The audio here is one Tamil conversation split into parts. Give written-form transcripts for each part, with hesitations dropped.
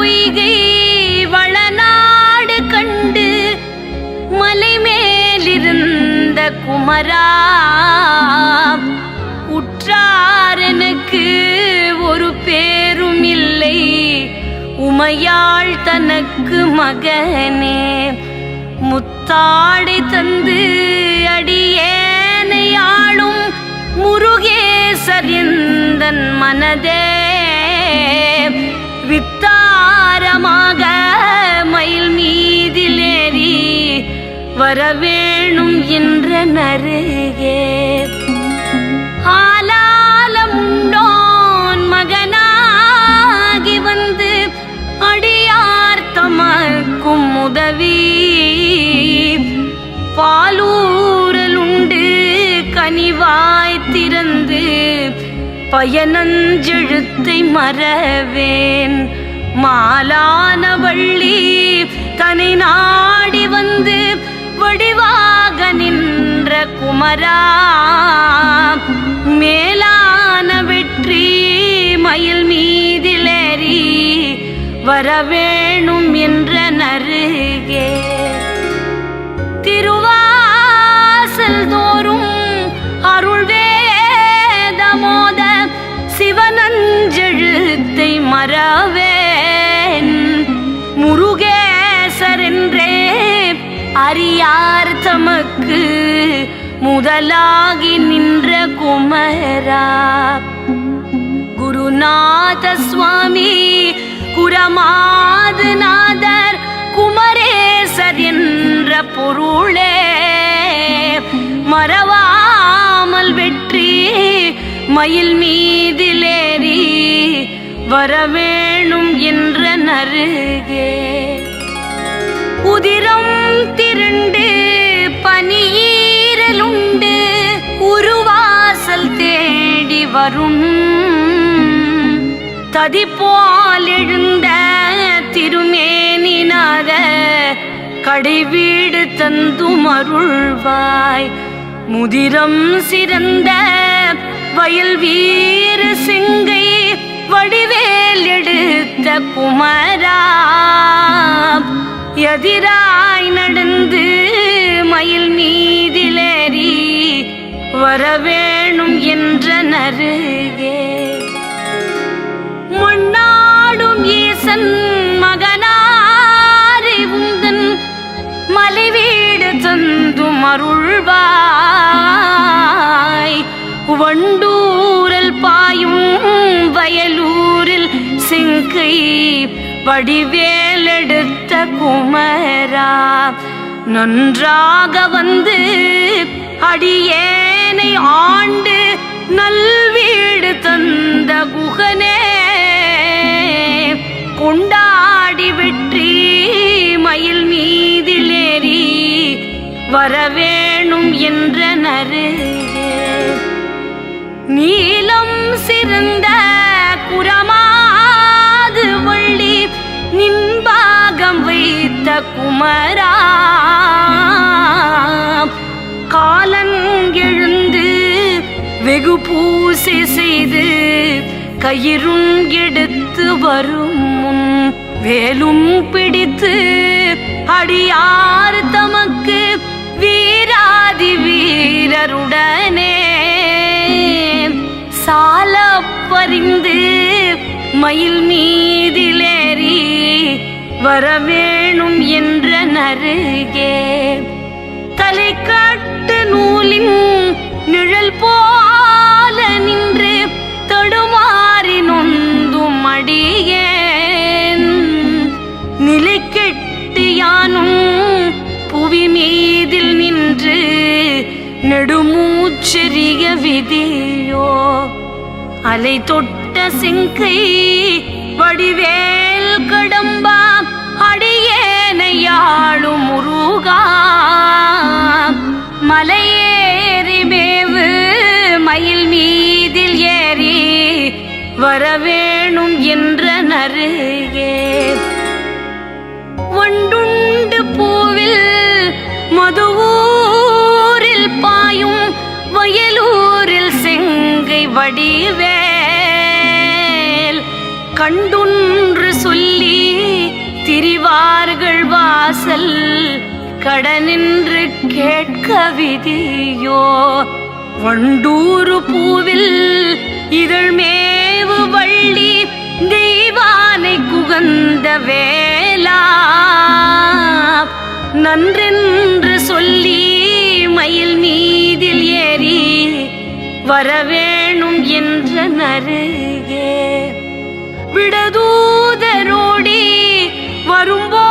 பொய்கை வளநாடு கண்டு மலை மேலிருந்த குமரா, உற்றார் எனக்கு ஒரு பேரும் இல்லை, உமையாள் தனக்கு மகனே. முத்தாடை தந்து அடியேனை ஆளும் முருகேசர் எந்தன் மனதே, வித்தாரமாக மயில் மீதிலேறி வரவேணும் என்ற நருகே. ஆலாலமுண்டோன் மகனாகி வந்து அடியார் தமக்கும் உதவி, பாலூரலுண்டு கனிவாய் திறந்து பயனஞ்செழுத்தை மறவேன். மாலான வள்ளி தனை நாடி வந்து வடிவாக நின்ற குமரா, மேலான வெற்றி மயில் மீதிலேறி வரவேணும் என்ற நருகே. திருவாசல் தோறும் அருள் வேதமோத சிவனஞ்செழுத்தை மறவேன். முருகேசர் என்றே அறியார் தமக்கு முதலாகி நின்ற குமரா. குருநாத சுவாமி குரமாதுநாதர் குமரேசர் என்ற பொருளே, மறவாமல் வெற்றி மயில் மீதிலேறி வரவேணும் என்ற நருகே. உதிரம் திரண்டு பனீரலுண்டு உருவாசல் தேடி வரும், ததி போல் எழுந்த திருமேனிநாத கடைவீடு தந்தும் அருள்வாய். முதிரம் சிறந்த வயல் வீர செங்கை வடிவேல் எடுத்த குமரா, எதிராய் நடந்து மயில் மீதிலேறி வரவேணும் என்ற நருகே. மண்ணாடும் ஈசன் மகனாரி உந்தன் மலை வீடு தந்தும் அருள்வாய். வண்டூரல் பாயும் வயலூரில் செங்கை வடிவேல் எடுத்த குமரா, நன்றாக வந்து அடியேனை ஆண்டு நல்வீடு தந்த குகனே, கொண்டாடி வெற்றி மயில் மீதிலேறி வரவேணும் என்ற நருகே. நீலம் சிறந்த குரமாது வள்ளி நின்பாகம் வைத்த குமரா, காலங்கெழுந்து வெகு பூசை செய்து கயிறும் எடுத்து வரும் முன் வேலும் பிடித்து அடியார் தமக்கு வீராதி வீரருடனே சால பறிந்து மயில் மீதிலேறி வரவேணும் என்ற நருகே. தலை காட்டு நூலின் நிழல் போல நின்று தடுமாறி நொந்தும் அடியேன், நிலை கெட்டு யானும் புவி மீதில் நின்று நெடுமூச்செறிய விதியோ. அலை தொட்ட செங்கை வடிவேல் கடம்பா அடியேனையாளும் முருகா, மலையேறி மேவு மயில் மீதில் ஏறி வரவேணும் என்ற நருகே. வண்டுண்டு பூவில் மதுவூரில் பாயும் வயலூரில் செங்கை வடிவேல் கண்டுன்று சொல்லி வாசல் கடனின்று கேட்க விதியோ வண்டூரு பூவில் இதழ்மேவு வள்ளி தெய்வானை குகந்த வேளா நன்றென்று சொல்லி மயில் மீதில் ஏறி வரவேணும் என்ற நருகே விடதூதரோடி வரும்போது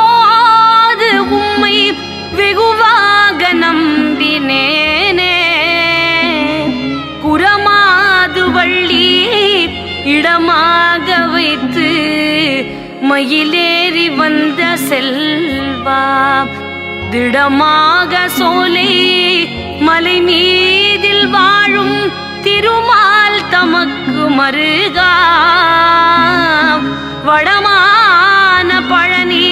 உம்மை வெகுவாக நம்பினேனே குரமாது வள்ளி இடமாக வைத்து மயிலேறி வந்த செல்வா திடமாக சோலை மலை மீதில் வாழும் திருமால் தமக்கு மருகா வடமான பழனி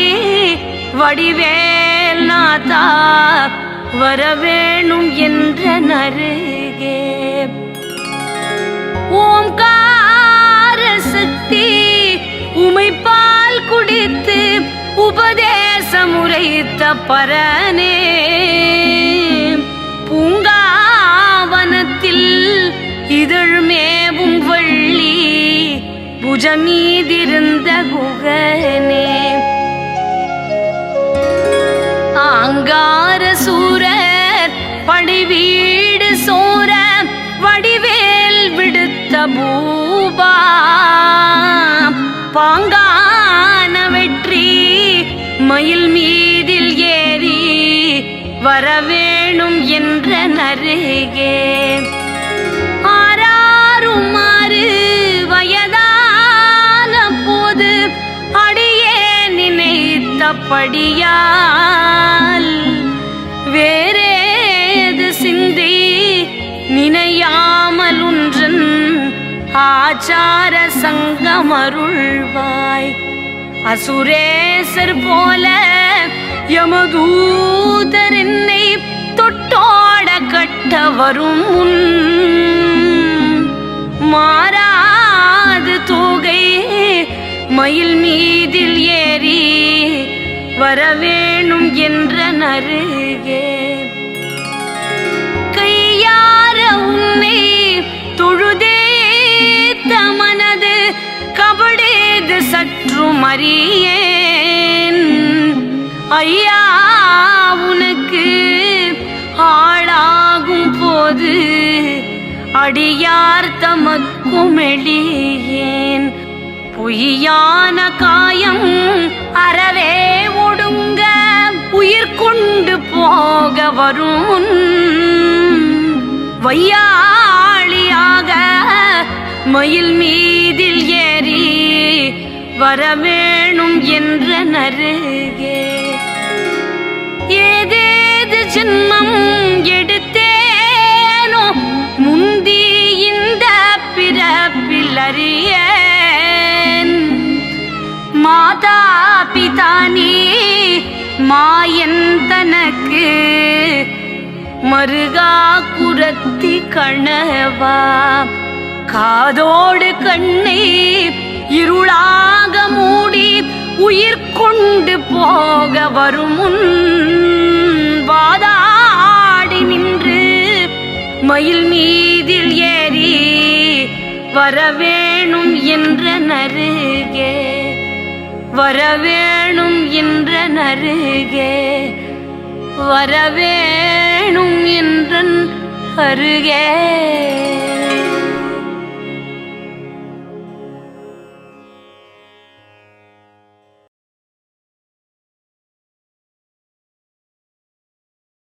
வடிவேல் நாதா வரவேணும் என்ற நருகே ஓம்கார சக்தி உமைப்பால் குடித்து உபதேசம் உரைத்த பரனே பூங்காவனத்தில் இதழ்மேவும் வள்ளி புஜமீதிருந்த குகனே ஆங்கார சூரர் படைவீடு சோர வடிவேல் விடுத்த பூபா பாங்கான வெற்றி மயில் மீதில் ஏறி வரவேணும் என்ற நருகே ஆறாறுமாறு வயதான போது அடியே நினைத்தபடியால் வேறேது சிந்தை நினையாமல் ஒன்றன் ஆச்சார சங்கமருள்வாய் அசுரேசர் போல யமதூதர் என்னை தொட்டோட கட்ட வரும் முன் மாறாது தோகை மயில் மீதில் ஏறி வரவேணும் என்ற நருகே கையார உன்னை தொழுதேத்த மனது கபடேது சற்றும் அறியேன் ஐயா உனக்கு ஆளாகும் போது அடியார் தமக்கும் எளியேன் பொய்யான காயம் அறவே ஒடுங்க உயிர் கொண்டு போக வரும் வையாளியாக மயில் மீதில் ஏறி வரவேணும் என்ற நருகே ஏதேது ஜென்மம் எடுத்தேனோ முந்தி இந்த பிறப்பில் அறியேன் மாதா பிதானி மாயன் தனக்கு மருகா குரத்தி கணவா காதோடு கண்ணை இருளாக மூடி உயிர் கொண்டு போக வரும் முன் வாதாடி நின்று மயில் மீதில் ஏறி வரவேணும் என்ற நருகே வரவேணும் என்ற நருகே வரவேணும் என்ற அருகே